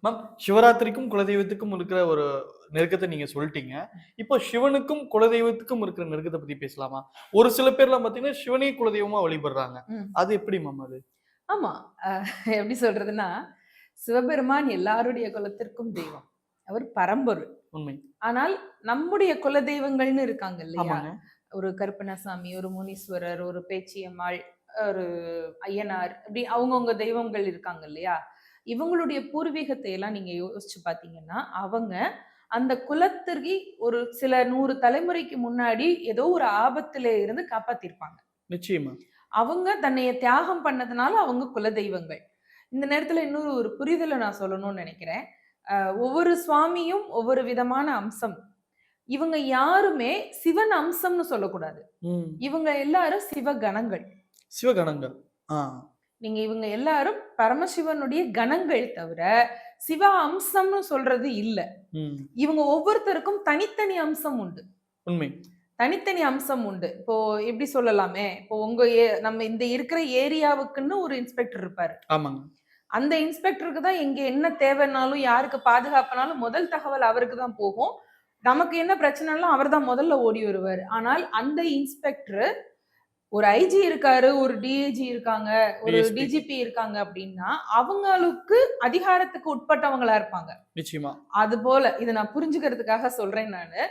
Ma'am, சிவராத்திரிக்கும் குலதெய்வத்துக்கும் இருக்கிற ஒரு நெருக்கத்தை நீங்க சொல்லிட்டீங்க. இப்போ சிவனுக்கும் குலதெய்வத்துக்கும் இருக்கிற நெருக்கத்தை பத்தி பேசலாமா? ஒரு சில பேர்லாம் பாத்தீங்கன்னா சிவனையே குலதெய்வமா வழிபடுறாங்க. ம். அது எப்படி மேம் அது? ஆமா. அ எப்படி சொல்றதுன்னா, சிவபெருமான் எல்லாருடைய குலத்திற்கும் தெய்வம். அவர் பரம்பொருள். உண்மை. ஆனால் நம்முடைய குலதெய்வங்கள்னு இருக்காங்க இல்லையா? ஆமாங்க. ஒரு கருப்பண்ணசாமி, ஒரு முனீஸ்வரர், ஒரு பேச்சியம்மாள், ஒரு ஐயனார் இப்படி அவங்கவங்க தெய்வங்கள் இருக்காங்க இல்லையா? இவங்களுடைய பூர்வீகத்தை எல்லாம் நீங்க யோசிச்சு பார்த்தீங்கன்னா, அவங்க அந்த குலத்திற்கு ஒரு சில 100 தலைமுறைக்கு முன்னாடி ஏதோ ஒரு ஆபத்தில இருந்து காப்பாத்திருப்பாங்க. நிச்சயமா. அவங்க தன்னைய தியாகம் பண்ணதுனால அவங்க குலதெய்வங்கள். இந்த நேரத்துல இன்னொரு ஒரு புரிதல நான் சொல்லணும்னு நெனைக்கிறேன். அ ஒவ்வொரு சுவாமியும் ஒவ்வொரு விதமான அம்சம். இவங்க யாருமே சிவன் அம்சம்னு சொல்லக்கூடாது. ம். இவங்க எல்லாரும் சிவகணங்கள். சிவகணங்கள். ஆ. நீங்க இவங்க எல்லாரும் பரமசிவனுடைய கணங்கள் தவிர, சிவ அம்சம்னு சொல்றது இல்ல. ம். இவங்க ஒவ்வொருத்தருக்கும் தனித்தனி அம்சம் உண்டு. உண்மை. தனித்தனி அம்சம் உண்டு. இப்போ எப்படி சொல்லலாமே, இப்போ உங்க நம்ம இந்த இருக்கிற ஏரியாவுக்குன்னு ஒரு இன்ஸ்பெக்டர் இருப்பாரு. ஆமாங்க. அந்த இன்ஸ்பெக்டருக்கு தான் எங்க என்ன தேவைன்னாலும், யாருக்கு பாதுகாப்புனாலும் முதல் தகவல் அவருக்கு தான் போகும். நமக்கு என்ன பிரச்சனைனாலும் அவர் தான் முதல்ல ஓடி வருவாரு. ஆனால் அந்த இன்ஸ்பெக்டர் ஒரு ஐஜி இருக்காரு, ஒரு டிஐஜி இருக்காங்க, ஒரு டிஎஸ்பி. டிஜிபி இருக்காங்க அப்படின்னா, அவங்களுக்கு அதிகாரத்துக்கு உட்பட்டவங்களா இருப்பாங்க. நிச்சயமா. அதுபோல இத நான் புரிஞ்சுக்கிறதுக்காக சொல்றேன் நானு.